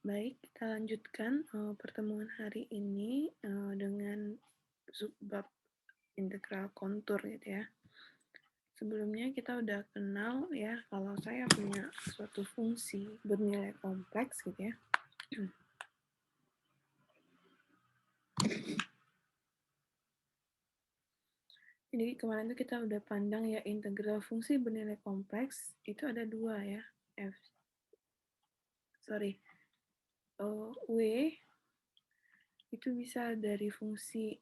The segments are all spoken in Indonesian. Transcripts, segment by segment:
Baik, kita lanjutkan pertemuan hari ini dengan subbab integral kontur gitu ya. Sebelumnya kita udah kenal ya kalau saya punya suatu fungsi bernilai kompleks gitu ya. Jadi kemarin tuh kita udah pandang ya integral fungsi bernilai kompleks itu ada dua ya. W itu bisa dari fungsi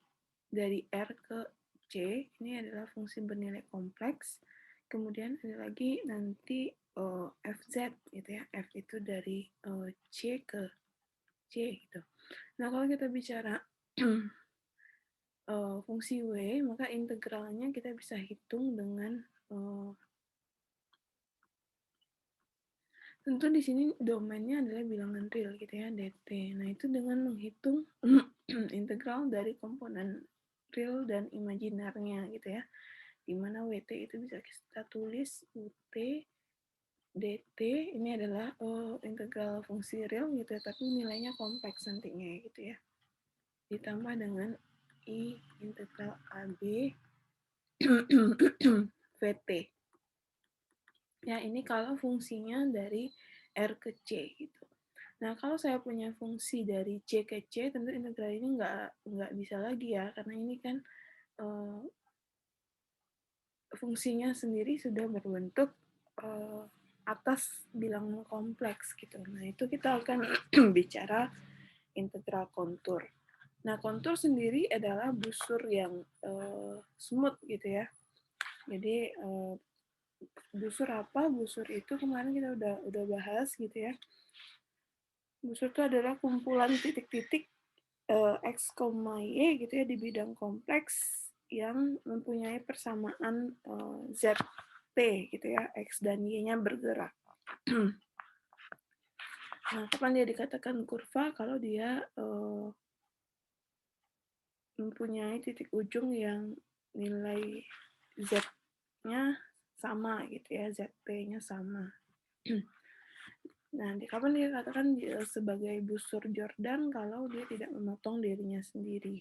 dari R ke C, ini adalah fungsi bernilai kompleks. Kemudian ada lagi nanti FZ gitu ya, F itu dari C ke C gitu. Nah kalau kita bicara fungsi W, maka integralnya kita bisa hitung dengan tentu di sini domainnya adalah bilangan real gitu ya, dt. Nah itu dengan menghitung integral dari komponen real dan imaginarnya gitu ya, dimana WT itu bisa kita tulis UT dt ini adalah integral fungsi real gitu ya, tapi nilainya kompleks nantinya gitu ya, ditambah dengan I integral AB VT ya, ini kalau fungsinya dari R ke C gitu. Nah, kalau saya punya fungsi dari C ke C, tentu integral ini nggak bisa lagi ya, karena ini kan fungsinya sendiri sudah berbentuk atas bilangan kompleks gitu. Nah, itu kita akan bicara integral kontur. Nah, kontur sendiri adalah busur yang smooth gitu ya. Jadi busur apa? Busur itu kemarin kita udah bahas gitu ya. Busur itu adalah kumpulan titik-titik X, Y gitu ya di bidang kompleks yang mempunyai persamaan ZT gitu ya, X dan Y-nya bergerak. Nah, kapan dia dikatakan kurva? Kalau dia mempunyai titik ujung yang nilai Z-nya sama gitu ya, ZT-nya sama. Nah, kapan dia dikatakan sebagai busur Jordan kalau dia tidak memotong dirinya sendiri.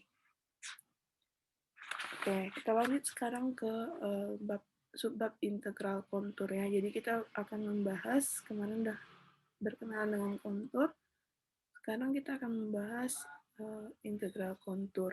Oke, kita lanjut sekarang ke subbab integral kontur ya. Jadi kita akan membahas, kemarin udah berkenalan dengan kontur, sekarang kita akan membahas integral kontur.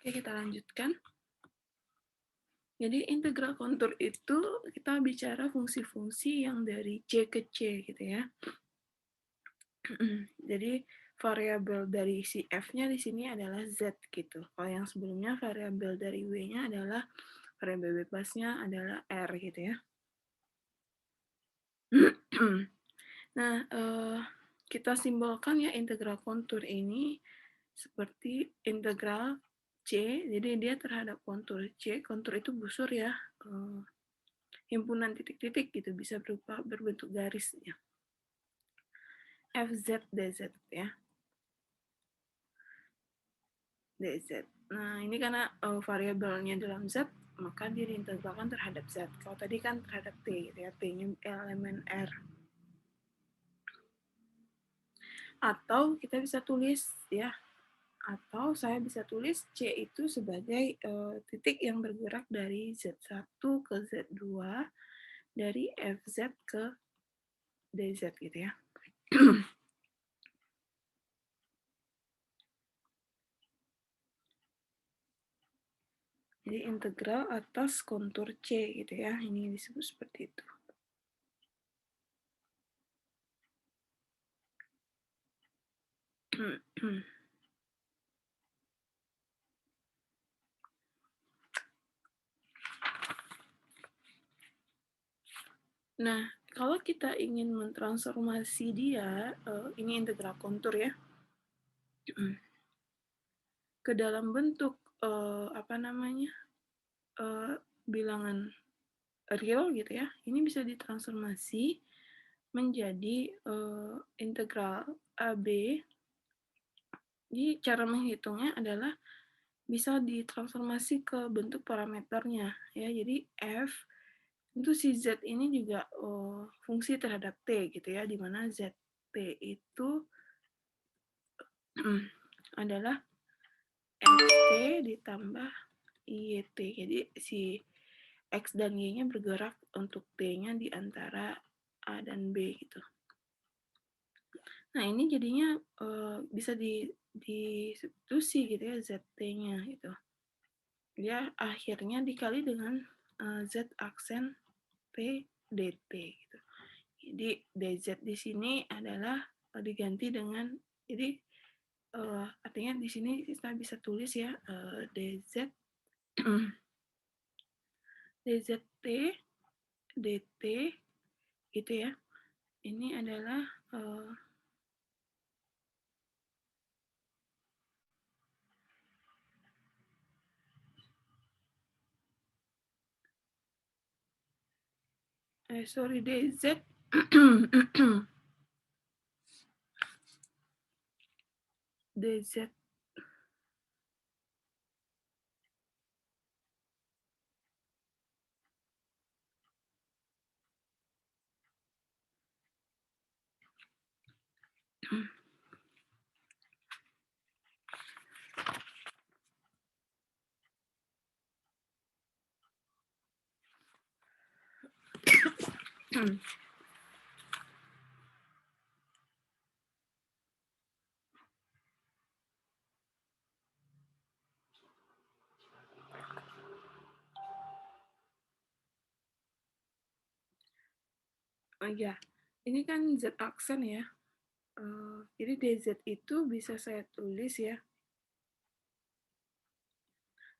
Oke, kita lanjutkan. Jadi integral kontur itu kita bicara fungsi-fungsi yang dari C ke C gitu ya. Jadi variabel dari si F-nya di sini adalah Z gitu. Kalau yang sebelumnya variabel dari W-nya adalah variabel bebasnya adalah R gitu ya. Nah, kita simbolkan ya integral kontur ini seperti integral C, jadi dia terhadap kontur C, kontur itu busur ya, himpunan titik-titik gitu, bisa berupa berbentuk garis ya. FZ DZ ya, DZ. Nah, ini karena variabelnya dalam Z, maka dia diintegralkan terhadap Z. Kalau tadi kan terhadap T gitu ya, T-nya elemen R. Atau kita bisa tulis ya, atau saya bisa tulis C itu sebagai titik yang bergerak dari Z1 ke Z2, dari FZ ke DZ gitu ya. Jadi integral atas kontur C gitu ya, ini disebut seperti itu. Nah, kalau kita ingin mentransformasi dia, ini integral kontur ya, ke dalam bentuk apa namanya, bilangan real gitu ya, ini bisa ditransformasi menjadi integral AB. Jadi cara menghitungnya adalah bisa ditransformasi ke bentuk parameternya ya. Jadi F itu si Z ini juga fungsi terhadap T gitu ya, di mana ZT itu adalah XT ditambah YT. Jadi si X dan Y-nya bergerak untuk T-nya di antara A dan B gitu. Nah, ini jadinya bisa di substitusi gitu ya ZT-nya gitu. Dia akhirnya dikali dengan Z aksen P DT gitu. Jadi DZ di sini adalah diganti dengan, jadi artinya di sini kita bisa tulis ya DZ DZT DT gitu ya. Ini adalah sorry DZ DZ oh ya, ini kan Z aksen ya. Jadi DZ itu bisa saya tulis ya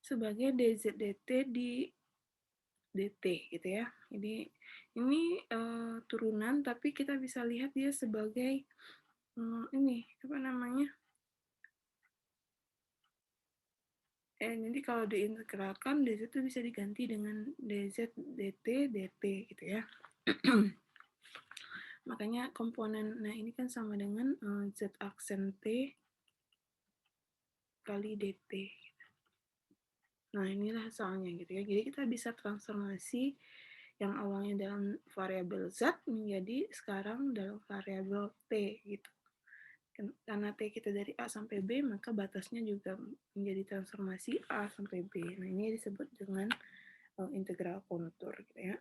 sebagai DZ DT di DT gitu ya. Jadi ini turunan, tapi kita bisa lihat dia sebagai ini apa namanya? Jadi kalau diintegralkan DZ itu bisa diganti dengan DZ DT DT gitu ya. Makanya komponen, nah ini kan sama dengan Z aksen T kali DT. Nah inilah soalnya gitu ya. Jadi kita bisa transformasi yang awalnya dalam variabel Z menjadi sekarang dalam variabel T gitu. Karena T kita dari A sampai B, maka batasnya juga menjadi transformasi A sampai B. Nah ini disebut dengan integral kontur gitu ya.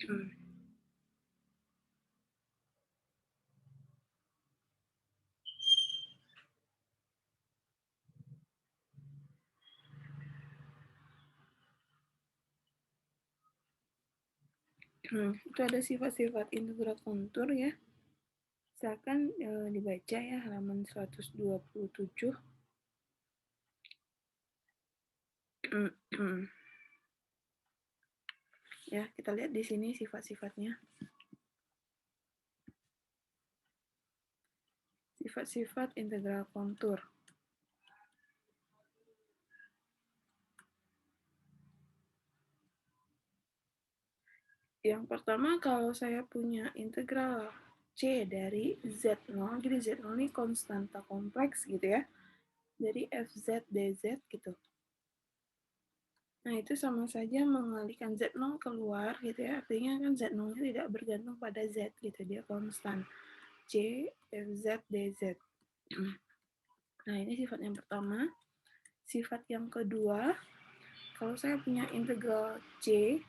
Itu ada sifat-sifat integral kontur ya. Silakan dibaca ya halaman 127. Ya, kita lihat di sini sifat-sifatnya. Sifat-sifat integral kontur. Yang pertama, kalau saya punya integral C dari Z0, jadi Z0 ini konstanta kompleks gitu ya, dari Fz dz gitu. Nah, itu sama saja mengalihkan Z0 keluar gitu ya, artinya kan Z0 tidak bergantung pada Z gitu, dia konstan. C Fz dz. Nah, ini sifat yang pertama. Sifat yang kedua, kalau saya punya integral C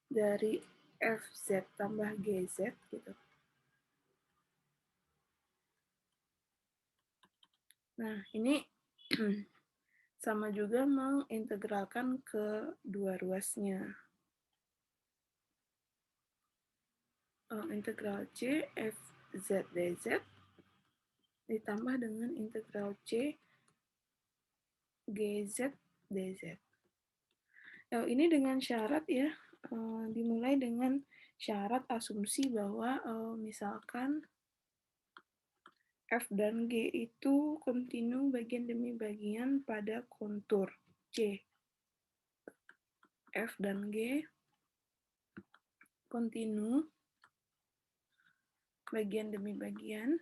dari Fz tambah Gz gitu. Nah, ini sama juga mengintegralkan ke dua ruasnya. Integral C Fz dz ditambah dengan integral C Gz dz. Ini dengan syarat ya, dimulai dengan syarat asumsi bahwa misalkan F dan G itu kontinu bagian demi bagian pada kontur C. F dan G kontinu bagian demi bagian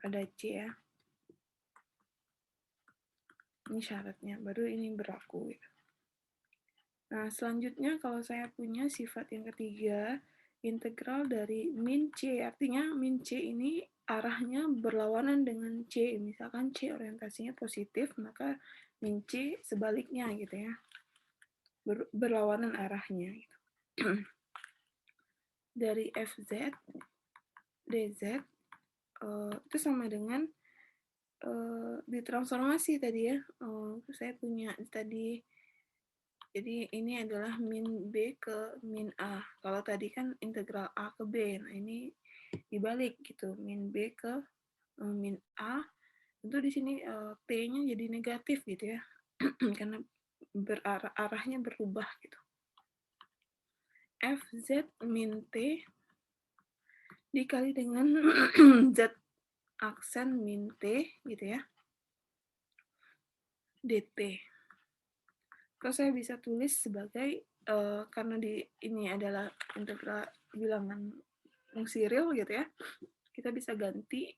pada C ya. Ini syaratnya, baru ini berlaku. Nah, selanjutnya kalau saya punya sifat yang ketiga, integral dari min C, artinya min C ini arahnya berlawanan dengan C. Misalkan C orientasinya positif, maka min C sebaliknya gitu ya. Berlawanan arahnya. Gitu. Dari Fz dz itu sama dengan ditransformasi tadi ya. Saya punya tadi, jadi ini adalah min B ke min A. Kalau tadi kan integral A ke B, nah ini dibalik gitu, min B ke min A. Tentu di sini T-nya jadi negatif gitu ya, karena arahnya berubah gitu. Fz min T dikali dengan Z aksen min T gitu ya, dt. Kalau saya bisa tulis sebagai karena ini adalah integral bilangan fungsi real gitu ya, kita bisa ganti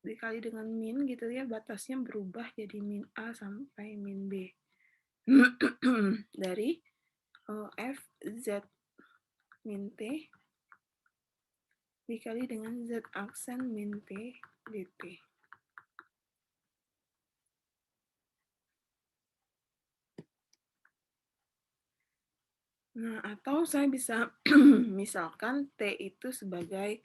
dikali dengan min gitu ya, batasnya berubah jadi min A sampai min B dari Fz min T dikali dengan Z aksen min T dt. Nah, atau saya bisa misalkan T itu sebagai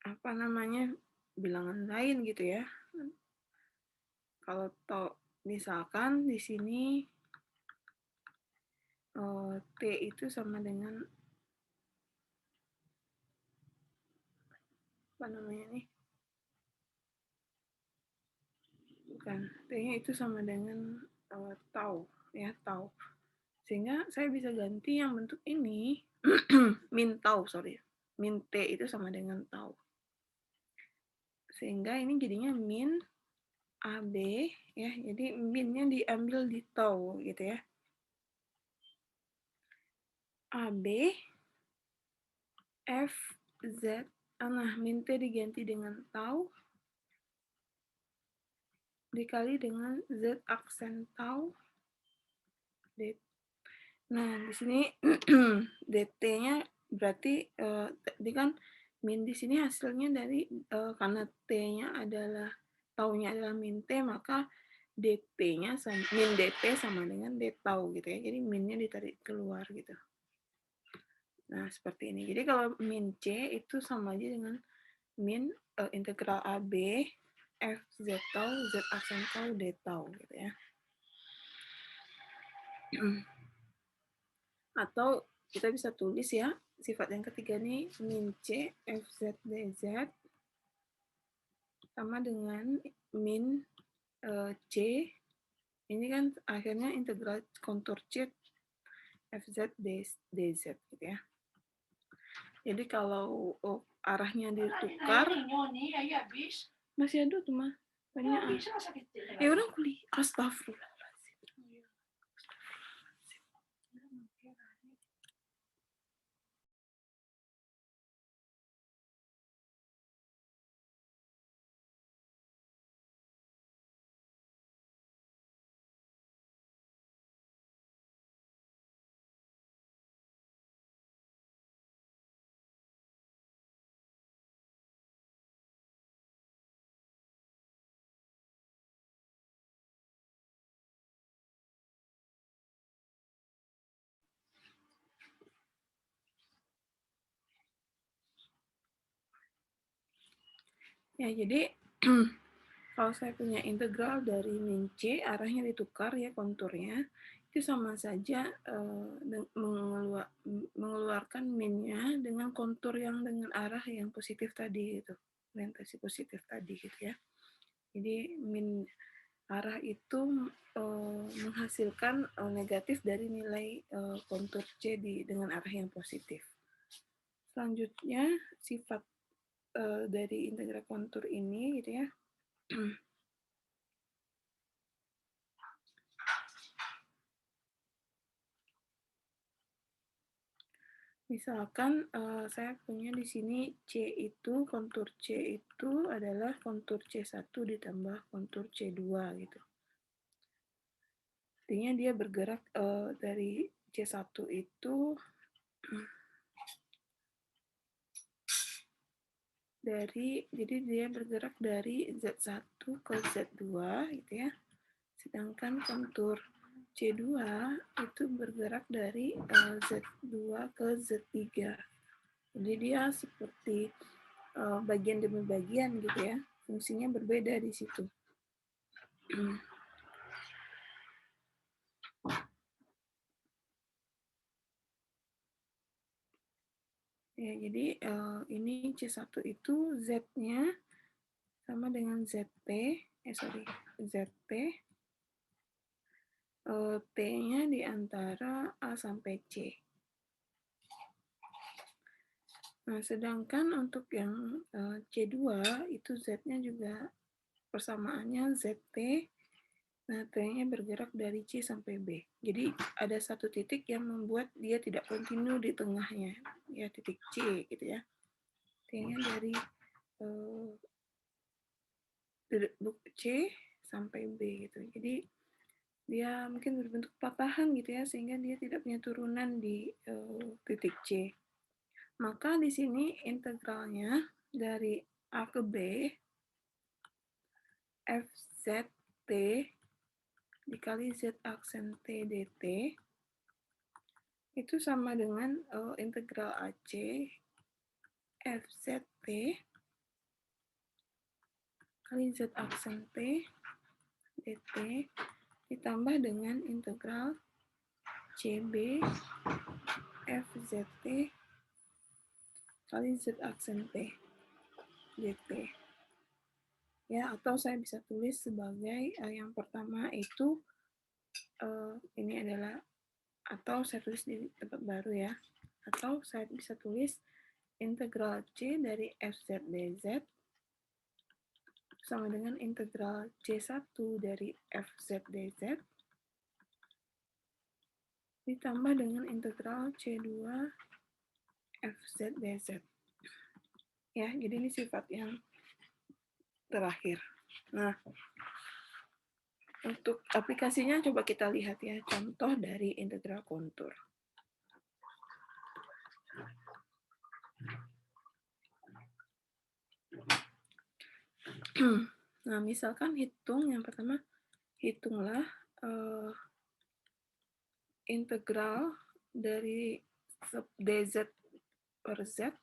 apa namanya, bilangan lain gitu ya. Kalau misalkan di sini T itu sama dengan apa namanya nih? Bukan, T-nya itu sama dengan tau ya, tau. Sehingga saya bisa ganti yang bentuk ini min tau, sorry. Min T itu sama dengan tau. Sehingga ini jadinya min AB ya. Jadi minnya diambil di tau gitu ya. AB Fz, nah min T diganti dengan tau dikali dengan Z aksen tau. Nah, di sini dt-nya berarti tadi kan min di sini hasilnya dari karena t-nya adalah taunya adalah min T, maka DP-nya min DP sama dengan D tau gitu ya. Jadi minnya ditarik keluar gitu. Nah, seperti ini. Jadi kalau min C itu sama aja dengan min integral AB F Z tau, Z aksen tau, D tau gitu ya. Atau kita bisa tulis ya, sifat yang ketiga nih, min C F Z dz sama dengan min C, ini kan akhirnya integral kontur C FZ dz gitu ya. Jadi kalau arahnya ditukar, masih ada tuh mah banyak. Ya orang kuliah, astagfirullah. Ya, jadi kalau saya punya integral dari min C, arahnya ditukar ya konturnya, itu sama saja mengeluarkan minnya dengan kontur yang dengan arah yang positif tadi gitu, orientasi positif tadi gitu ya. Jadi min arah itu menghasilkan negatif dari nilai kontur C dengan arah yang positif. Selanjutnya sifat dari integral kontur ini gitu ya. Misalkan saya punya di sini C itu, kontur C itu adalah kontur C1 ditambah kontur C2 gitu. Artinya dia bergerak dari C1 itu jadi dia bergerak dari Z1 ke Z2 gitu ya. Sedangkan kontur C2 itu bergerak dari Z2 ke Z3. Jadi dia seperti bagian demi bagian gitu ya. Fungsinya berbeda di situ. Ya, jadi ini C1 itu Z-nya sama dengan ZP, ZP, T-nya di antara A sampai C. Nah, sedangkan untuk yang C2 itu Z-nya juga persamaannya ZT, nah T-nya bergerak dari C sampai B. Jadi ada satu titik yang membuat dia tidak kontinu di tengahnya, ya titik C gitu ya. T-nya dari C sampai B gitu. Jadi dia mungkin berbentuk patahan gitu ya, sehingga dia tidak punya turunan di titik C. Maka di sini integralnya dari A ke B, FZT dikali Z aksen T dt, itu sama dengan integral AC FZT kali Z aksen T dt ditambah dengan integral CB FZT kali Z aksen T dt. Ya, atau saya bisa tulis sebagai yang pertama itu ini adalah, atau saya tulis di tempat baru ya, atau saya bisa tulis integral C dari FZ dz sama dengan integral C1 dari FZ dz ditambah dengan integral C2 FZ dz. Ya, jadi ini sifat yang terakhir. Nah, untuk aplikasinya coba kita lihat ya, contoh dari integral kontur. Nah, misalkan hitung yang pertama, hitunglah eh, integral dari dz per z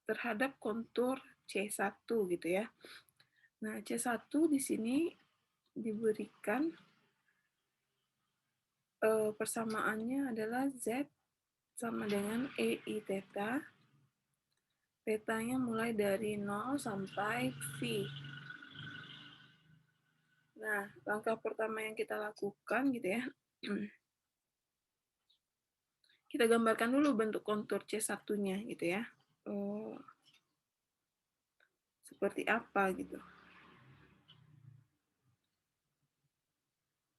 terhadap kontur C1 gitu ya. Nah, C1 di sini diberikan persamaannya adalah Z sama dengan EI theta. Tetanya mulai dari 0 sampai V. Nah, langkah pertama yang kita lakukan gitu ya, kita gambarkan dulu bentuk kontur C1-nya gitu ya. Seperti apa gitu.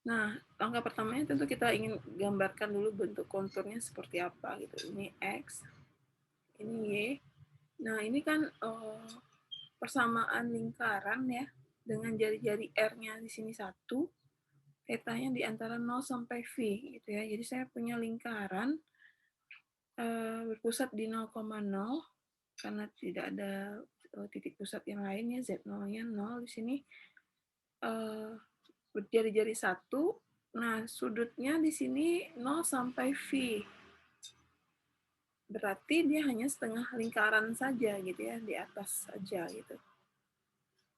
Nah, langkah pertamanya tentu kita ingin gambarkan dulu bentuk konturnya seperti apa gitu. Ini X, ini Y. Nah, ini kan persamaan lingkaran ya, dengan jari-jari R-nya di sini 1, tetanya di antara 0 sampai V gitu ya. Jadi saya punya lingkaran berpusat di 0,0 karena tidak ada titik pusat yang lainnya, Z0-nya 0 di sini. Berjari-jari 1, nah sudutnya di sini 0 sampai V. Berarti dia hanya setengah lingkaran saja gitu ya, di atas saja gitu.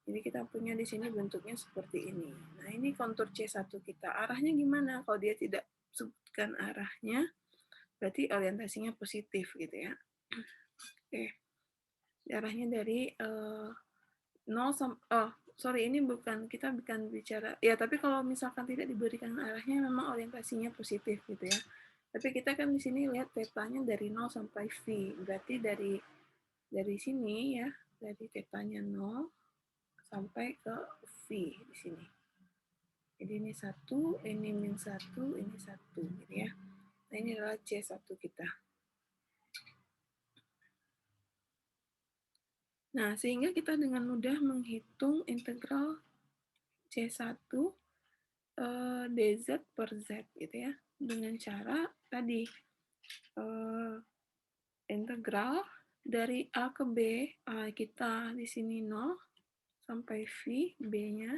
Jadi kita punya di sini bentuknya seperti ini. Nah, ini kontur C1 kita. Arahnya gimana? Kalau dia tidak sebutkan arahnya, berarti orientasinya positif gitu ya. Oke. Arahnya dari 0 sampai, oh sorry, ini kita bukan bicara, ya tapi kalau misalkan tidak diberikan arahnya memang orientasinya positif gitu ya. Tapi kita kan di sini lihat tetanya dari 0 sampai V. Berarti dari sini ya, dari tetanya 0 sampai ke V di sini. Jadi ini 1, ini min 1, ini 1 gitu ya. Nah, ini adalah C1 kita. Nah, sehingga kita dengan mudah menghitung integral C1 dz per z gitu ya. Dengan cara tadi integral dari A ke B, A kita di sini 0 sampai V, B-nya.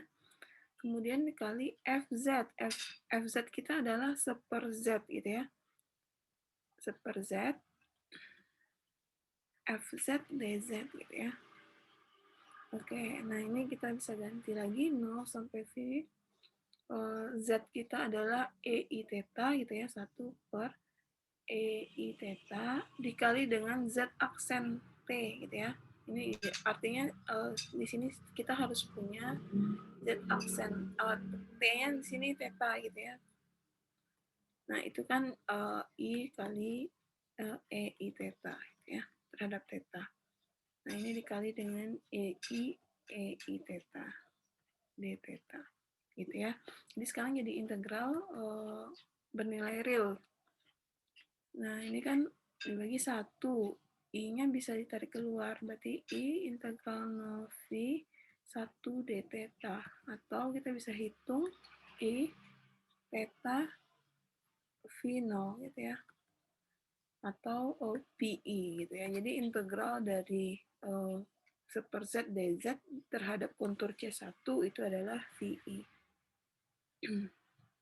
Kemudian dikali FZ. FZ kita adalah seper Z gitu ya. Seper Z, FZ dz gitu ya. Oke, nah ini kita bisa ganti lagi 0 sampai V. Z kita adalah EI theta gitu ya, 1 per EI theta dikali dengan Z aksen T gitu ya. Ini artinya di sini kita harus punya Z aksen T-nya di sini theta gitu ya. Nah, itu kan I kali EI theta gitu ya, terhadap theta. Nah, ini dikali dengan EI theta, D theta gitu ya. Jadi sekarang jadi integral bernilai real. Nah, ini kan dibagi 1. I-nya bisa ditarik keluar. Berarti I integral 0 V 1 d theta. Atau kita bisa hitung I theta V 0 gitu ya. Atau PI gitu ya. Jadi integral dari seper Z dz terhadap kontur C1 itu adalah VI.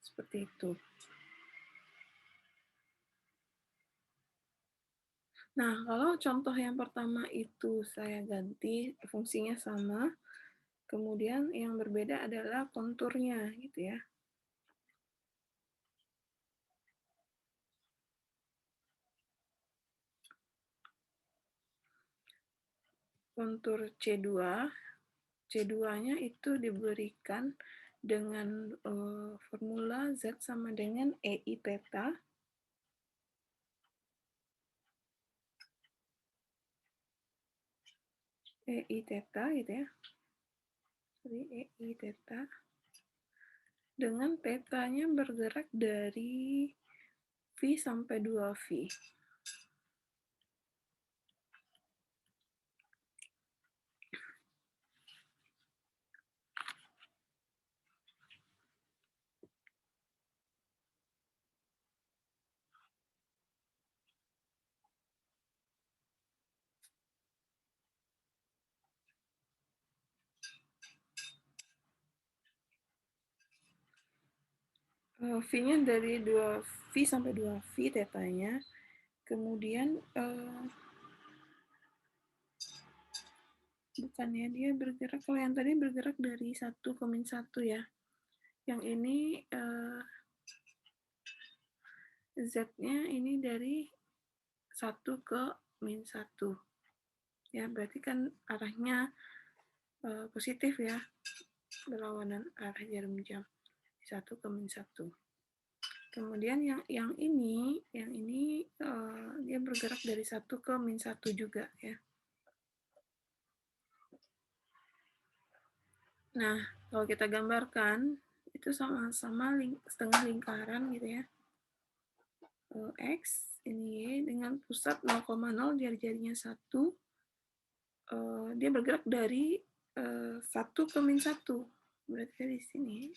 Seperti itu. Nah, kalau contoh yang pertama itu saya ganti fungsinya sama, kemudian yang berbeda adalah konturnya gitu ya. Kontur C2, C2-nya itu diberikan dengan formula Z sama dengan EI theta. EI theta gitu ya. Jadi EI theta dengan tetanya bergerak dari V sampai 2V. V-nya dari 2V sampai 2V tetanya. Kemudian bukan ya, dia bergerak, kalau yang tadi bergerak dari 1 ke min 1 ya. Yang ini Z-nya ini dari 1 ke min 1. Ya, berarti kan arahnya positif ya, berlawanan arah jarum jam. 1 ke min 1. Kemudian yang ini dia bergerak dari 1 ke min 1 juga ya. Nah, kalau kita gambarkan itu sama-sama setengah lingkaran gitu ya. X ini Y dengan pusat 0,0 jari-jarinya 1. Dia bergerak dari 1 ke min 1. Berarti dari sini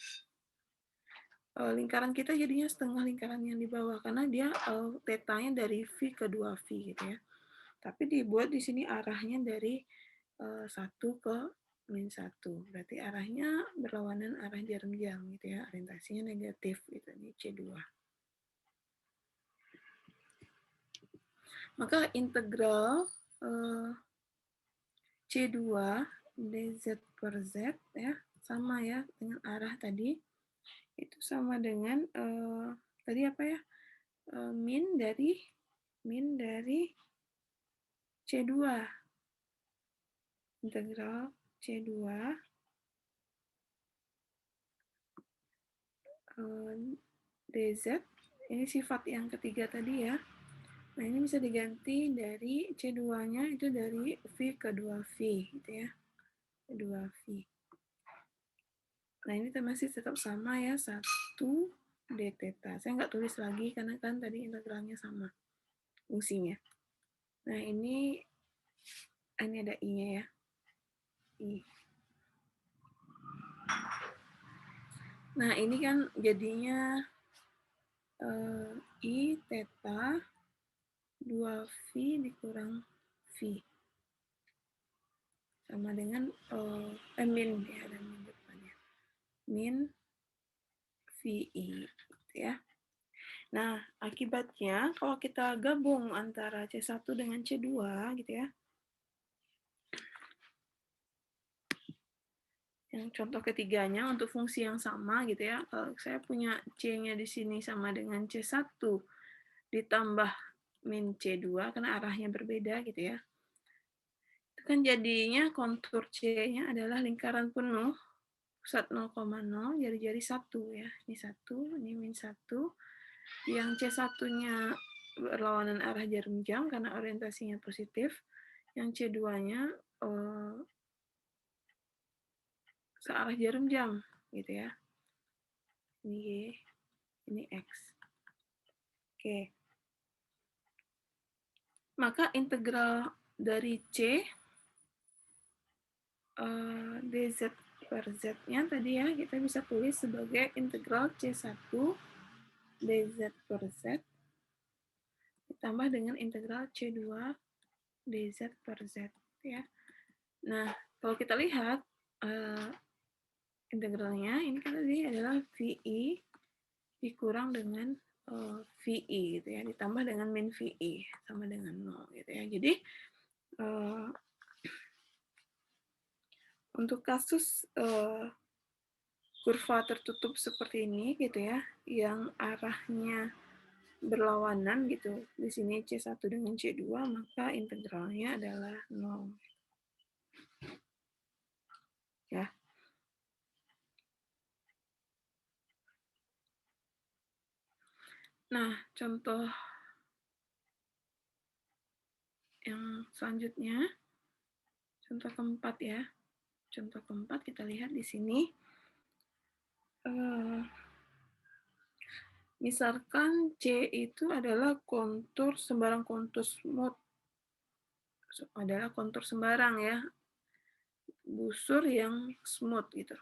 lingkaran kita jadinya setengah lingkaran yang di bawah karena dia tetanya dari V ke 2V gitu ya. Tapi dibuat di sini arahnya dari 1 ke min 1. Berarti arahnya berlawanan arah jarum jam gitu ya. Orientasinya negatif gitu, ini C2. Maka integral C2 dz per z ya, sama ya dengan arah tadi. Itu sama dengan tadi apa ya? Min dari C2. Integral C2 dz, ini sifat yang ketiga tadi ya. Nah, ini bisa diganti dari C2-nya itu dari V ke 2V gitu ya. 2V. Nah, ini masih tetap sama ya, 1 d theta. Saya nggak tulis lagi karena kan tadi integralnya sama fungsinya. Nah, ini ada I-nya ya. I. Nah, ini kan jadinya I theta 2V dikurang V. Sama dengan min ya, ada min depannya. Min VI gitu ya. Nah, akibatnya kalau kita gabung antara C1 dengan C2 gitu ya. Yang contoh ketiganya untuk fungsi yang sama gitu ya. Kalau saya punya C-nya di sini sama dengan C1 ditambah min C2 karena arahnya berbeda gitu ya. Itu kan jadinya kontur C-nya adalah lingkaran penuh pusat 0,0 jari-jari 1 ya. Ini 1, ini min 1. Yang C1-nya berlawanan arah jarum jam karena orientasinya positif. Yang C2-nya searah jarum jam gitu ya. Ini Y, ini X. Oke. Maka integral dari C dz per z-nya tadi ya kita bisa tulis sebagai integral C1 dz per z ditambah dengan integral C2 dz per z ya. Nah, kalau kita lihat integralnya ini kan tadi adalah VI dikurang dengan VI gitu ya, ditambah dengan min VI sama dengan 0 gitu ya. Jadi untuk kasus kurva tertutup seperti ini gitu ya, yang arahnya berlawanan gitu, di sini C1 dengan C2, maka integralnya adalah 0. Ya. Nah, contoh yang selanjutnya, contoh keempat ya. Contoh keempat kita lihat di sini. Misalkan C itu adalah kontur sembarang kontur smooth. Adalah kontur sembarang ya. Busur yang smooth gitu.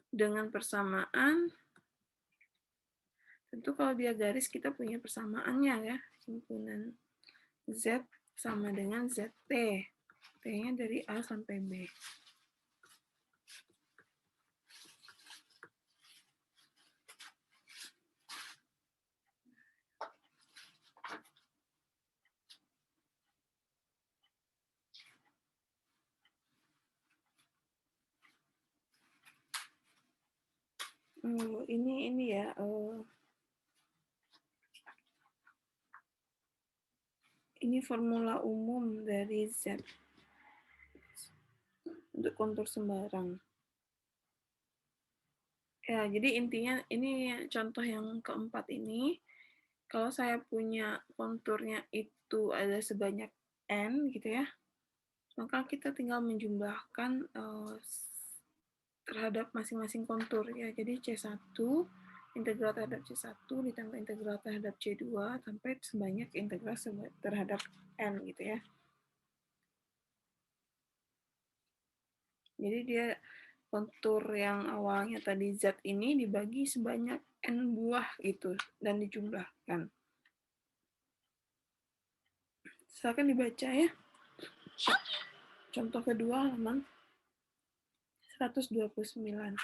Dengan persamaan, tentu kalau dia garis kita punya persamaannya ya. Himpunan Z sama dengan ZT. T-nya dari A sampai B. Ini ya, ini formula umum dari Z untuk kontur sembarang. Ya, jadi intinya ini contoh yang keempat ini, kalau saya punya konturnya itu ada sebanyak N gitu ya, maka kita tinggal menjumlahkan terhadap masing-masing kontur ya. Jadi C1 integral terhadap C1 ditambah integral terhadap C2 sampai sebanyak integral terhadap N gitu ya. Jadi dia kontur yang awalnya tadi Z ini dibagi sebanyak N buah gitu dan dijumlahkan. Silakan dibaca ya. Contoh kedua halaman 129.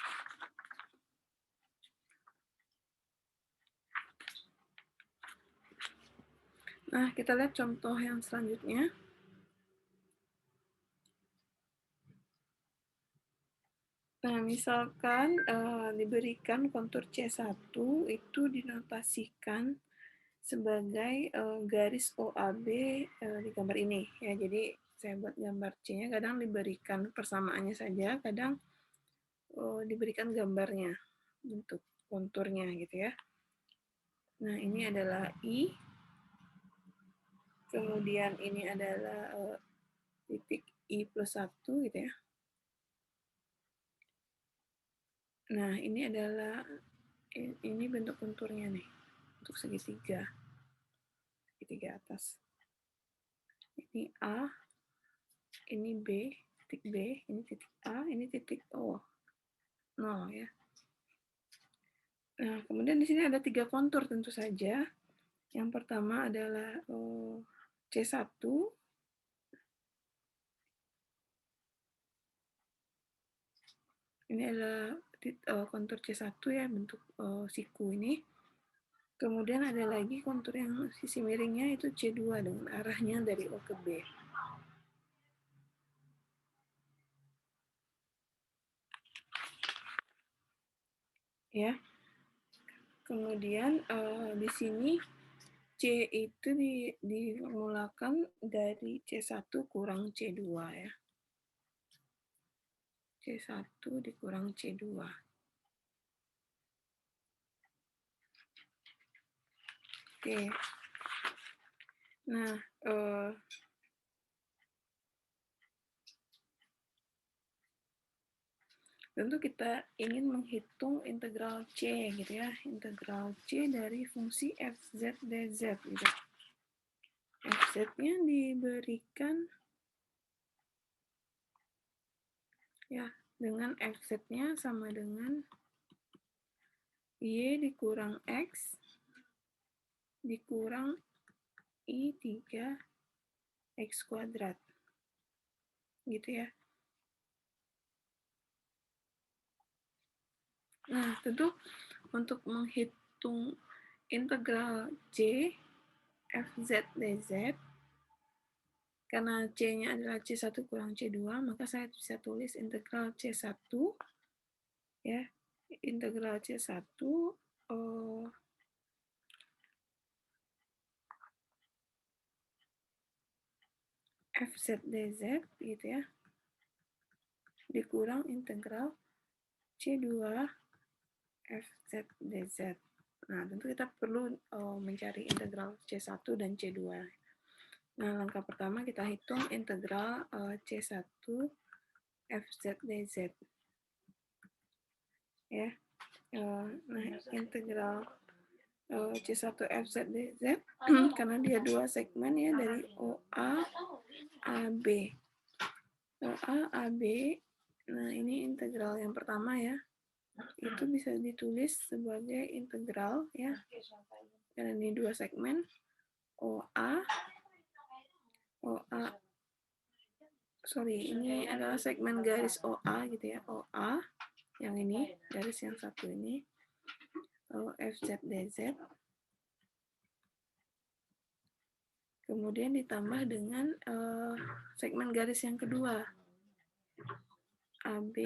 Nah, kita lihat contoh yang selanjutnya. Nah, misalkan diberikan kontur C1 itu dinotasikan sebagai garis OAB di gambar ini. Ya, jadi saya buat gambar C-nya, kadang diberikan persamaannya saja, kadang diberikan gambarnya, bentuk konturnya gitu ya. Nah, ini adalah I, kemudian ini adalah titik I plus 1 gitu ya. Nah, ini adalah, ini bentuk konturnya nih, untuk segitiga atas. Ini A, ini B, titik B, ini titik A, ini titik O. 0 ya. Nah, kemudian di sini ada 3 kontur tentu saja. Yang pertama adalah C1. Ini adalah kontur C1 ya, bentuk siku ini. Kemudian ada lagi kontur yang sisi miringnya itu C2 dengan arahnya dari O ke B. Ya. Kemudian di sini C itu diformulakan dari C1 kurang C2 ya. C1 dikurang C2. Oke. Nah, tentu kita ingin menghitung integral C gitu ya. Integral C dari fungsi fz dz gitu. Fz-nya diberikan ya dengan fz-nya sama dengan y dikurang x dikurang i 3 x kuadrat. Gitu ya. Nah, tentu untuk menghitung integral C fz dz, karena C-nya adalah C1 kurang C2, maka saya bisa tulis integral C1, ya, integral C1 fz dz, gitu ya, dikurang integral C2 fz dz. Nah, tentu kita perlu mencari integral C1 dan C2. Nah, langkah pertama kita hitung integral C1 fz dz. Ya. Nah, integral C1 fz dz karena dia dua segmen ya dari OA AB. OA AB. Nah, ini integral yang pertama ya. Itu bisa ditulis sebagai integral ya. Karena ini dua segmen OA ini adalah segmen garis OA gitu ya. OA yang ini, garis yang satu ini, FZ DZ, kemudian ditambah dengan segmen garis yang kedua, AB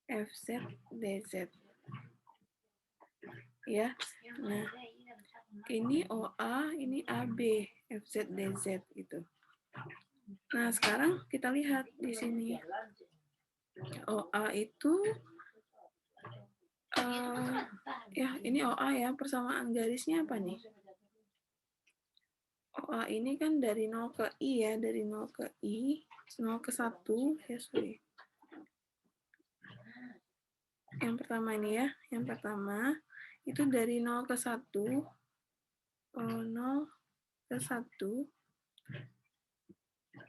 FZ DZ. Ya. Nah, ini OA, ini AB, FZ DZ gitu. Nah, sekarang kita lihat di sini. OA itu ya, ini OA ya, persamaan garisnya apa nih? OA ini kan dari 0 ke I ya, dari 0 ke I, 0 ke 1, ya sorry. Yang pertama ini ya, yang pertama itu dari 0 ke 1, 0 ke 1,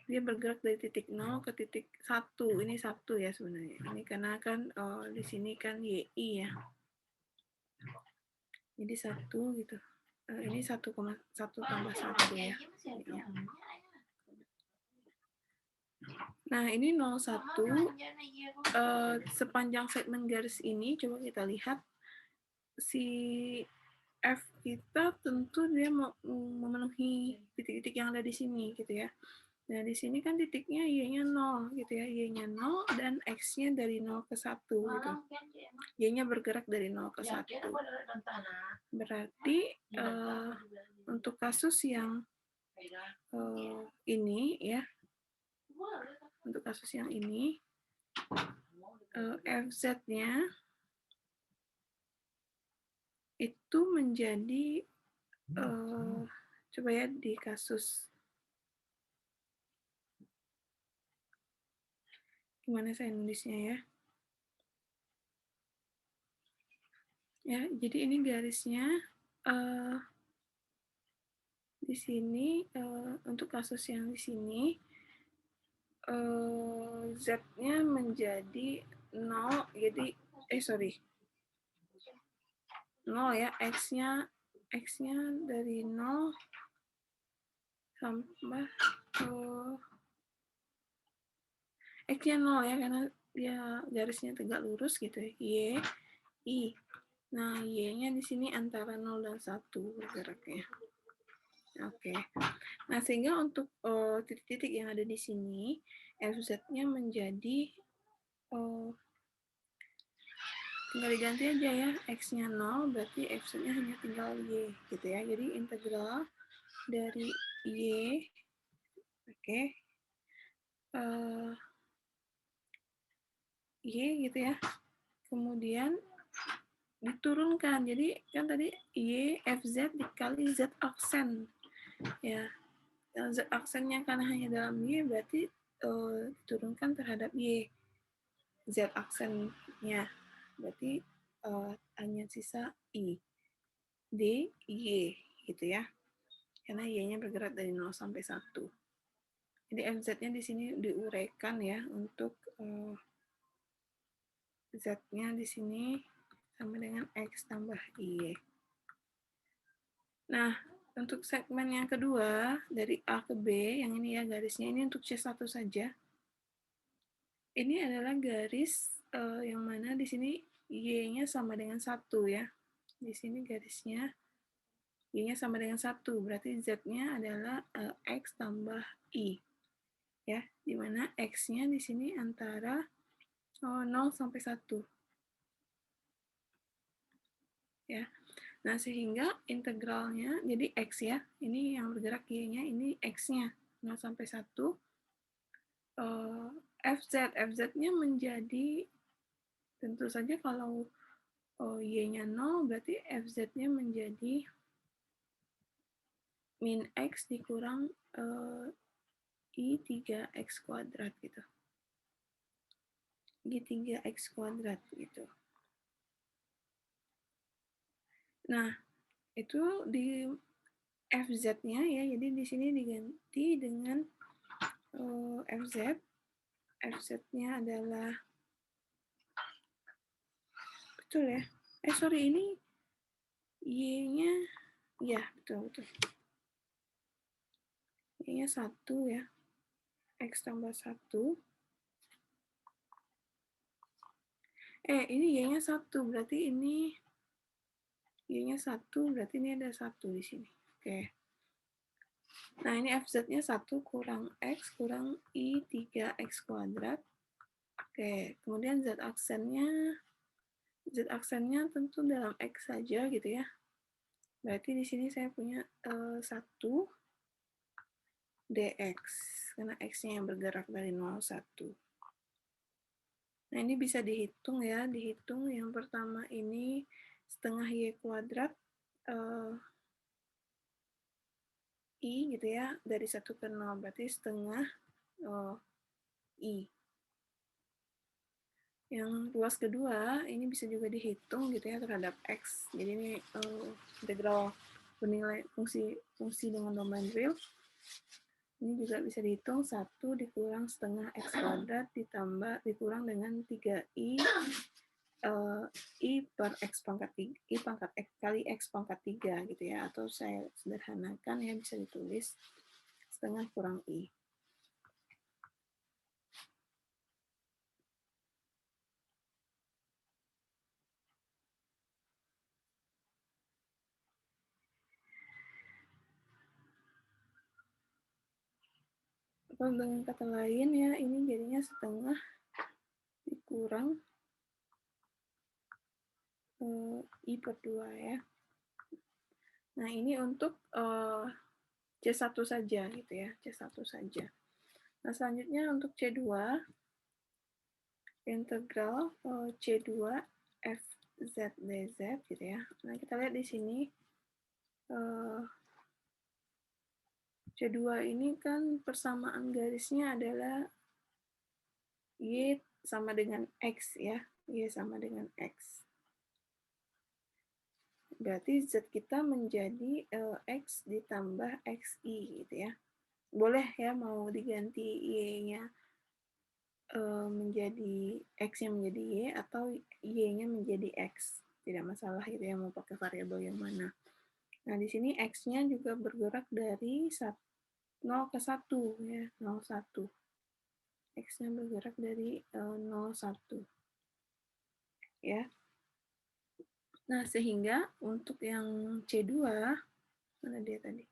dia bergerak dari titik 0 ke titik 1, ini 1 ya sebenarnya. Ini karena kan di sini kan YI ya. Jadi 1 gitu. Ini 1,1 tambah 1 ya. Nah, ini 01, sepanjang segmen garis ini, coba kita lihat, si F kita tentu dia memenuhi titik-titik yang ada di sini, gitu ya. Nah, di sini kan titiknya Y-nya 0, gitu ya. Y-nya 0 dan X-nya dari 0 ke 1, gitu. Y-nya bergerak dari 0 ke 1. Berarti untuk kasus yang ini, ya, untuk kasus yang ini, FZ-nya itu menjadi, coba ya di kasus, gimana saya nulisnya ya. Ya, jadi ini garisnya di sini, untuk kasus yang di sini, Z-nya menjadi 0, jadi, sorry, 0 ya, X-nya dari 0 tambah, X-nya 0 ya, karena dia garisnya tegak lurus gitu ya, Y, I. Nah, Y-nya di sini antara 0 dan 1 bergeraknya. Oke. Nah, sehingga untuk titik-titik yang ada di sini, FZ-nya menjadi, tinggal diganti aja ya, X-nya 0, berarti FZ-nya hanya tinggal Y, gitu ya. Jadi, integral dari Y, oke, Y gitu ya. Kemudian diturunkan. Jadi kan tadi Y FZ dikali Z aksen. Ya. Z aksennya karena hanya dalam Y berarti diturunkan terhadap Y. Z aksennya. Berarti hanya sisa I. D, Y gitu ya. Karena Y-nya bergerak dari 0 sampai 1. Jadi MZ-nya di sini diuraikan ya untuk Z-nya di sini sama dengan X tambah Y. Nah, untuk segmen yang kedua, dari A ke B, yang ini ya garisnya, ini untuk C1 saja. Ini adalah garis yang mana di sini Y-nya sama dengan 1 ya. Di sini garisnya Y-nya sama dengan 1, berarti Z-nya adalah X tambah I. Ya, di mana X-nya di sini antara 0 sampai 1. Ya. Nah, sehingga integralnya, jadi X ya, ini yang bergerak Y-nya, ini X-nya, 0 sampai 1, FZ-nya menjadi, tentu saja kalau Y-nya 0, berarti FZ-nya menjadi min X dikurang I 3X kuadrat gitu. I 3X kuadrat gitu. Nah, itu di FZ-nya ya, jadi di sini diganti dengan FZ. FZ-nya adalah, betul ya? Sorry, ini Y-nya, ya betul. Y-nya 1 ya. X tambah 1. Ini Y-nya 1, berarti ini Y-nya 1, berarti ini ada 1 di sini. Oke. Nah, ini FZ-nya 1 kurang X kurang I 3X kuadrat. Oke, kemudian Z aksennya tentu dalam X saja gitu ya. Berarti di sini saya punya 1 dx, karena X-nya yang bergerak dari 0, 1. Nah, ini bisa dihitung ya. Dihitung yang pertama ini setengah Y kuadrat I gitu ya, dari 1 ke 0, berarti setengah I. Yang ruas kedua, ini bisa juga dihitung gitu ya terhadap X. Jadi ini integral bernilai fungsi dengan domain real. Ini juga bisa dihitung 1 dikurang setengah X kuadrat ditambah dikurang dengan 3I I per X pangkat 3, I pangkat X kali X pangkat 3 gitu ya. Atau saya sederhanakan ya, bisa ditulis setengah kurang I. Atau dengan kata lain ya, ini jadinya setengah dikurang I per 2 ya. Nah, ini untuk C1 saja gitu ya, C1 saja. Nah, selanjutnya untuk C2, integral C2 FZ dz gitu ya. Nah, kita lihat di sini C2 ini kan persamaan garisnya adalah Y sama dengan X ya. Y sama dengan X. Berarti Z kita menjadi X ditambah XI gitu ya. Boleh ya mau diganti Y-nya menjadi X-nya menjadi Y atau Y-nya menjadi X. Tidak masalah gitu ya mau pakai variabel yang mana. Nah, di sini X-nya juga bergerak dari 0 ke 1 ya, 0, 1. X-nya bergerak dari 0, 1. Ya. Nah, sehingga untuk yang C2, mana dia tadi?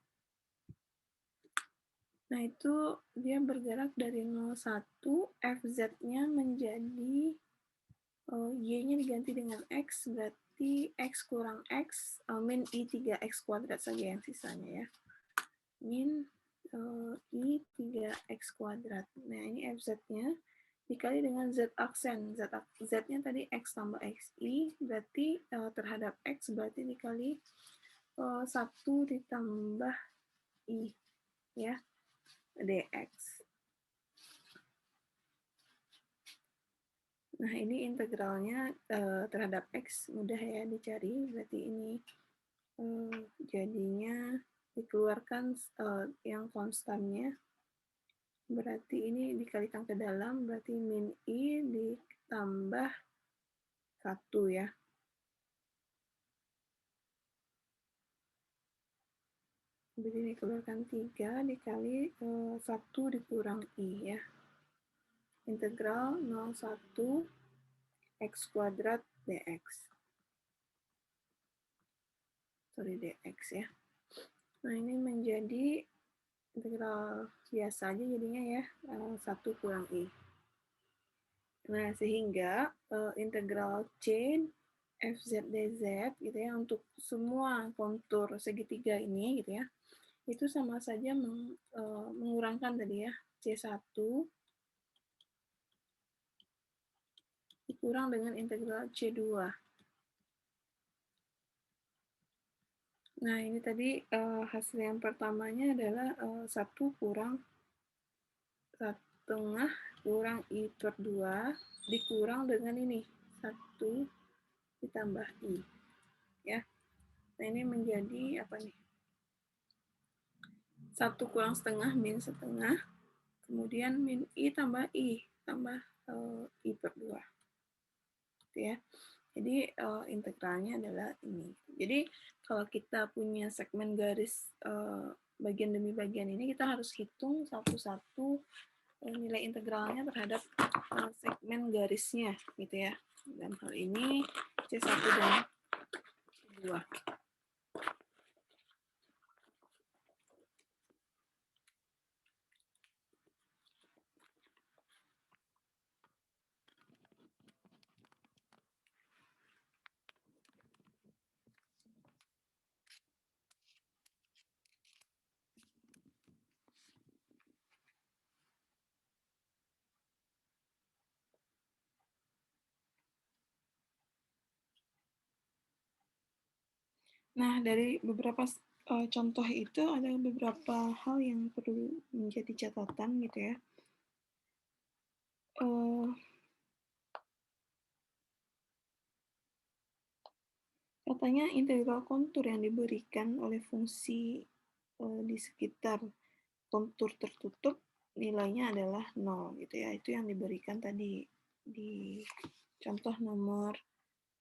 Nah, itu dia bergerak dari 0,1, FZ-nya menjadi Y-nya diganti dengan X, berarti X kurang X, min I 3X kuadrat saja yang sisanya ya. Min I 3X kuadrat. Nah, ini FZ-nya dikali dengan Z aksen. Z-nya tadi X tambah XI, berarti terhadap X berarti dikali 1 ditambah I, ya, dx. Nah, ini integralnya terhadap X mudah ya dicari, berarti ini jadinya dikeluarkan yang konstannya, berarti ini dikalikan ke dalam, berarti min I ditambah 1 ya. Jadi dikeluarkan 3 dikali 1 dikurang I ya. Integral 01 X kuadrat dx. Sorry, dx ya. Nah, ini menjadi integral biasa aja jadinya ya, 1 kurang I. Nah, sehingga integral C FZ dz gitu ya, untuk semua kontur segitiga ini gitu ya, itu sama saja mengurangkan tadi ya, C1 dikurang dengan integral C2. Nah, ini tadi hasil yang pertamanya adalah 1 kurang setengah kurang I per 2 dikurang dengan ini 1 ditambah I ya. Nah, ini menjadi apa nih? 1 kurang setengah min setengah, kemudian min I tambah I tambah I per 2 gitu ya. Jadi integralnya adalah ini. Jadi kalau kita punya segmen garis bagian demi bagian ini, kita harus hitung satu-satu nilai integralnya terhadap segmen garisnya gitu ya. Dan hal ini C1 dan C2. Nah, dari beberapa contoh itu ada beberapa hal yang perlu menjadi catatan gitu ya. Eh, Katanya integral kontur yang diberikan oleh fungsi di sekitar kontur tertutup nilainya adalah 0 gitu ya. Itu yang diberikan tadi di contoh nomor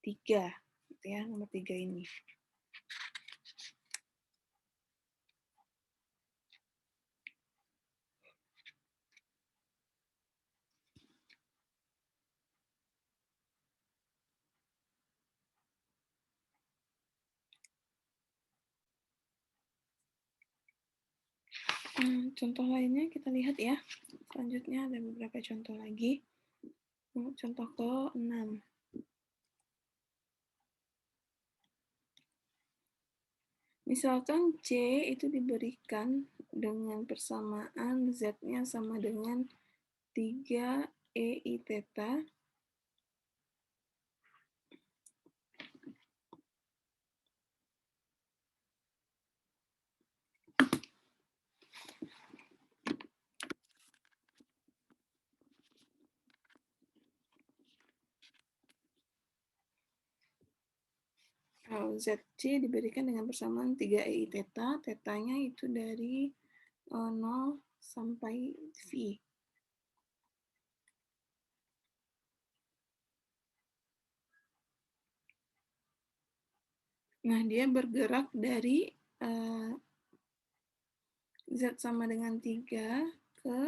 3 gitu ya, nomor 3 ini. Contoh lainnya kita lihat ya. Selanjutnya ada beberapa contoh lagi. Contoh ke-6. Misalkan C itu diberikan dengan persamaan Z-nya sama dengan 3 EI theta. ZC diberikan dengan persamaan 3 EI theta. Tetanya itu dari 0 sampai V. Nah, dia bergerak dari Z sama dengan 3 ke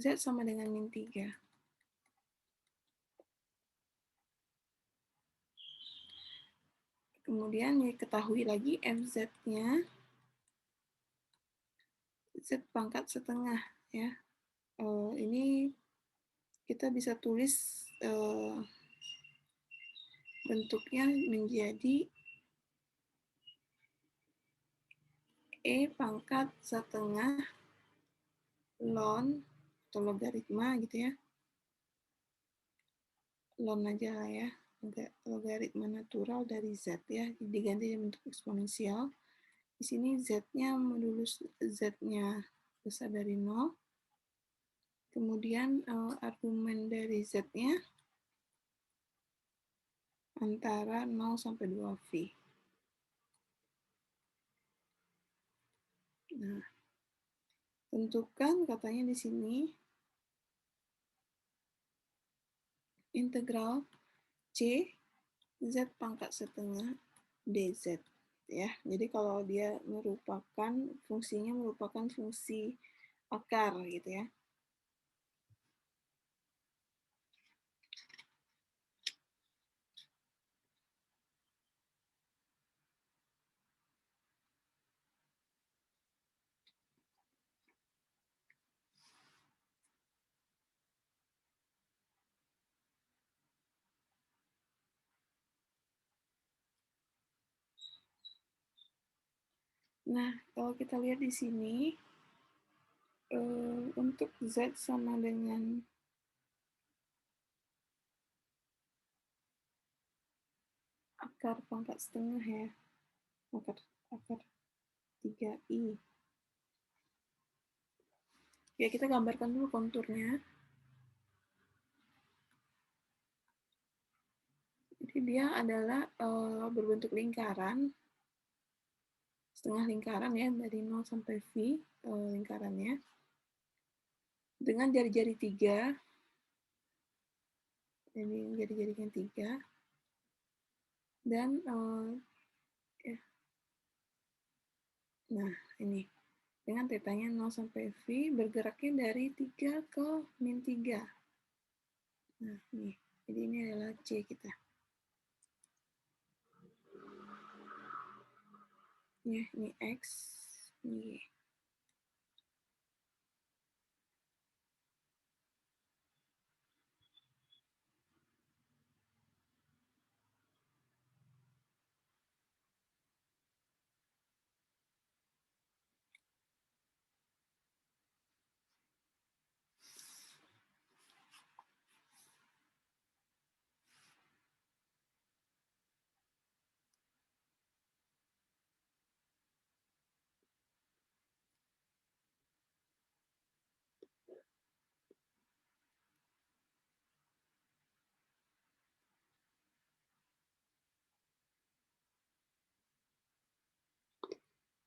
Z sama dengan min 3. Kemudian diketahui lagi FZ-nya Z pangkat setengah ya. Ini kita bisa tulis bentuknya menjadi E pangkat setengah ln atau logaritma gitu ya. Ln aja lah ya. Logaritma natural dari Z ya. Diganti bentuk eksponensial. Di sini Z-nya modulus Z-nya besar dari 0. Kemudian argumen dari Z-nya antara 0 sampai 2V. Nah, tentukan katanya di sini integral C Z pangkat setengah DZ ya. Jadi kalau dia merupakan fungsinya merupakan fungsi akar gitu ya. Nah, kalau kita lihat di sini untuk Z sama dengan akar pangkat setengah ya. Akar 3i. Ya, kita gambarkan dulu konturnya. Jadi dia adalah berbentuk lingkaran, setengah lingkaran ya, dari 0 sampai V lingkarannya. Dengan jari-jari 3, jadi jari-jarinya 3. Dan, ya. Nah, ini. Dengan tetanya 0 sampai V, bergeraknya dari 3 ke min 3. Nah, ini. Jadi ini adalah C kita. Ya, ini X, ini Y.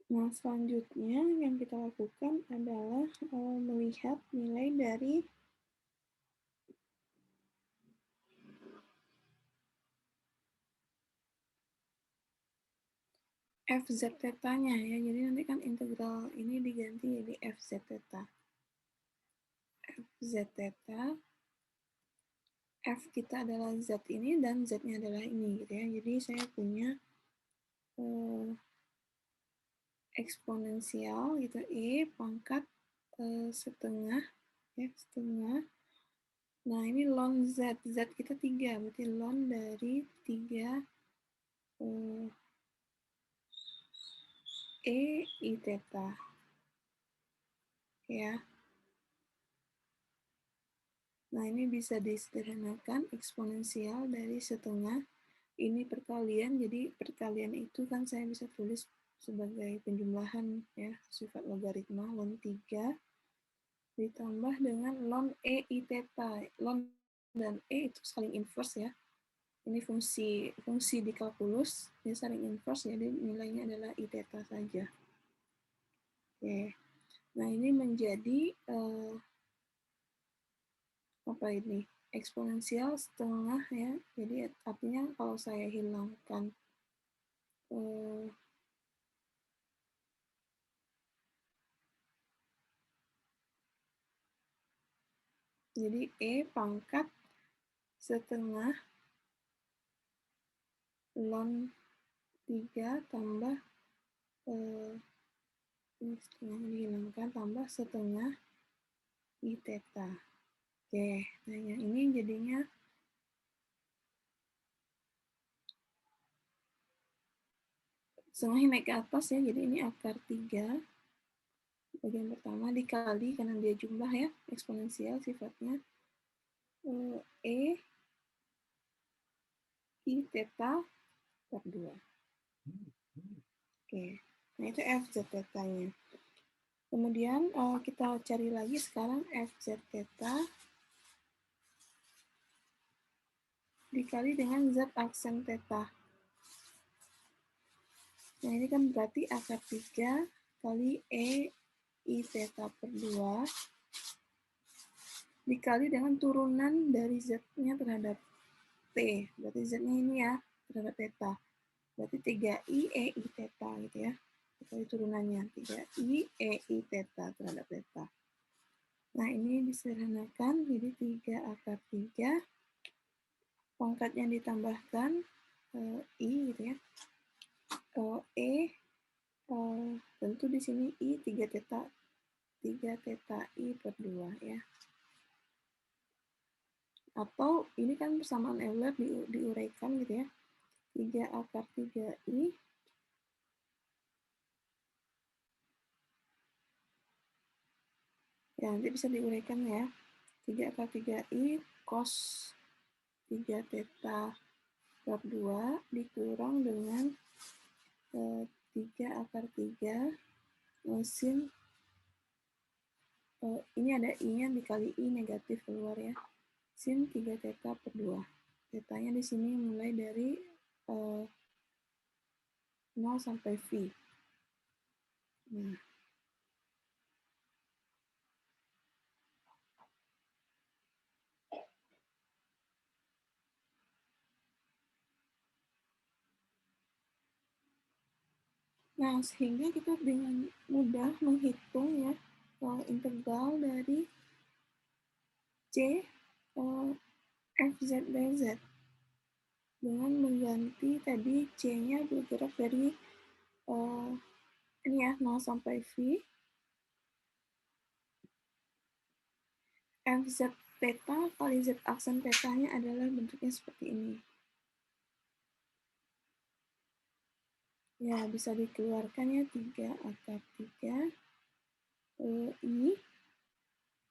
Nah, selanjutnya yang kita lakukan adalah melihat nilai dari FZ theta-nya ya. Jadi nanti kan integral ini diganti jadi FZ theta. FZ theta, F kita adalah Z ini dan Z-nya adalah ini gitu ya. Jadi saya punya eksponensial gitu E pangkat setengah ya, setengah. Nah, ini ln Z. Z kita 3, berarti ln dari 3 E I theta. Ya. Nah, ini bisa disederhanakan eksponensial dari setengah. Ini perkalian, jadi perkalian itu kan saya bisa tulis sebagai penjumlahan ya, sifat logaritma ln 3 ditambah dengan ln E I theta. Ln dan E itu saling inverse ya. Ini fungsi di kalkulus, dia saling inverse, jadi nilainya adalah I theta saja. Oke. Nah, ini menjadi apa ini? Eksponensial setengah ya. Jadi artinya kalau saya hilangkan jadi E pangkat setengah ln 3 tambah ini setengahnya dihilangkan tambah setengah I theta. Oke, nah yang ini jadinya setengahnya naik ke atas ya, jadi ini akar 3 bagian pertama dikali karena dia jumlah ya, eksponensial sifatnya E I theta per 2. Oke, nah itu FZ theta-nya. Kemudian kita cari lagi sekarang FZ theta dikali dengan Z aksen theta. Nah, ini kan berarti akar 3 kali E I theta per 2 dikali dengan turunan dari Z-nya terhadap T. Berarti Z-nya ini ya, terhadap theta. Berarti 3I E I theta gitu ya. Dikali turunannya 3I E I theta terhadap theta. Nah, ini disederhanakan jadi 3 akar 3 pangkatnya ditambahkan I gitu ya. Tentu di sini I 3 theta I per 2 ya. Atau ini kan persamaan Euler diuraikan gitu ya. 3 akar 3I ya, nanti bisa diuraikan ya. 3 akar 3I cos 3 theta per 2 dikurang dengan 3 akar 3 sin ini ada I-nya dikali I negatif keluar ya. Sin 3 theta per 2. Tetanya di sini mulai dari 0 sampai V. Nah, sehingga kita dengan mudah menghitung ya integral dari C FZ dz dengan mengganti tadi C-nya bergerak dari ini ya 0 sampai V. FZ theta kali Z aksen theta-nya adalah bentuknya seperti ini. Ya, bisa dikeluarkan ya 3 akar 3 I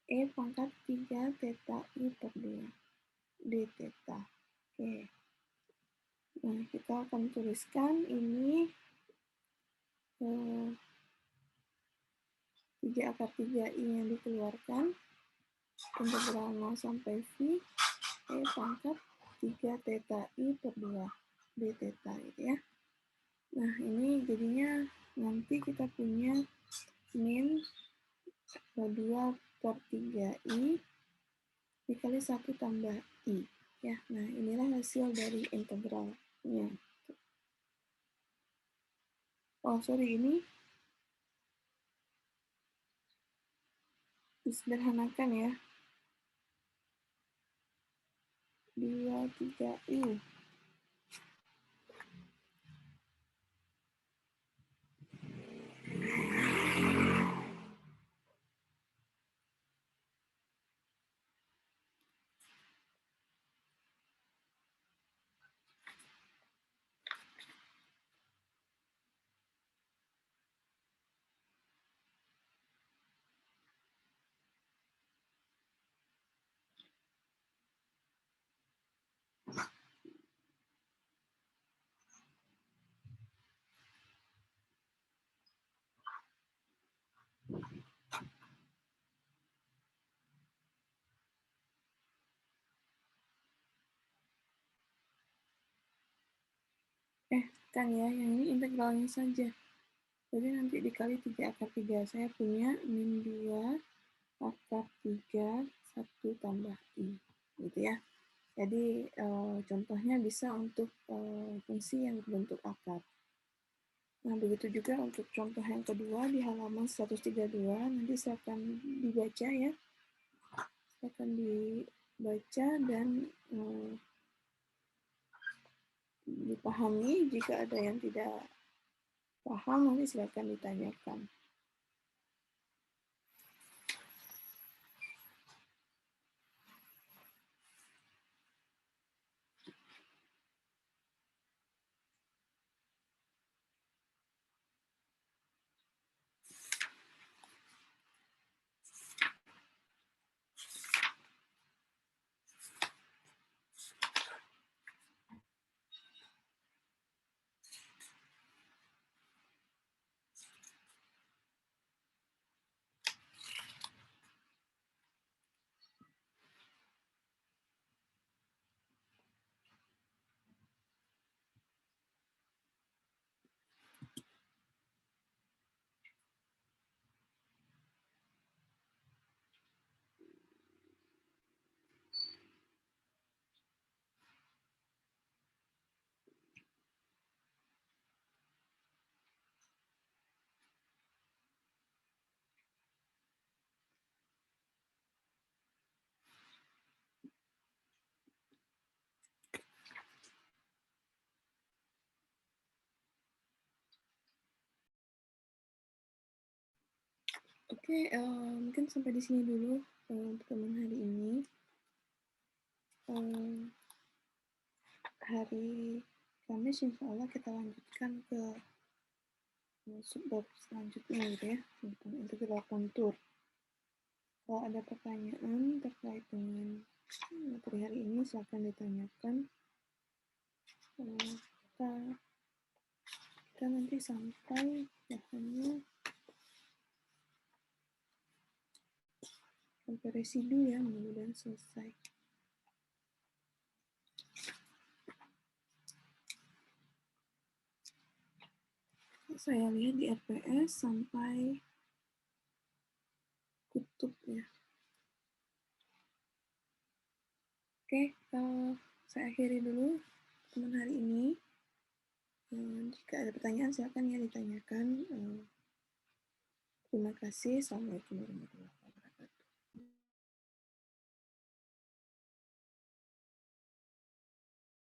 E pangkat 3 theta I per 2 d theta. Oke. Nah, kita akan tuliskan ini 3 akar 3I yang dikeluarkan integral 0 sampai V E pangkat 3 theta I per 2 d theta gitu ya. Nah, ini jadinya nanti kita punya min 2 per 3i dikali 1 tambah i. Ya, nah inilah hasil dari integralnya. Oh, sorry, ini disederhanakan ya. 2, 3i. Kan ya, yang ini integralnya saja. Jadi nanti dikali 3 akar 3. Saya punya min 2 akar 3, 1 tambah i. Gitu ya. Jadi contohnya bisa untuk fungsi yang berbentuk akar. Nah, begitu juga untuk contoh yang kedua di halaman 132, nanti saya akan dibaca ya. Saya akan dibaca dan dipahami. Jika ada yang tidak paham, nanti silakan ditanyakan. Oke, mungkin sampai di sini dulu pertemuan hari ini. Hari Kamis insya Allah kita lanjutkan ke subbab selanjutnya gitu ya, tentang integral kontur. Kalau ada pertanyaan terkait dengan materi hari ini, silakan ditanyakan. Kita nanti sampai bahannya sampai residu ya, mudah-mudahan selesai. Saya lihat di RPS sampai kutub ya. Oke, saya akhiri dulu pertemuan hari ini. Jika ada pertanyaan silakan ya ditanyakan. Terima kasih. Assalamualaikum warahmatullahi wabarakatuh.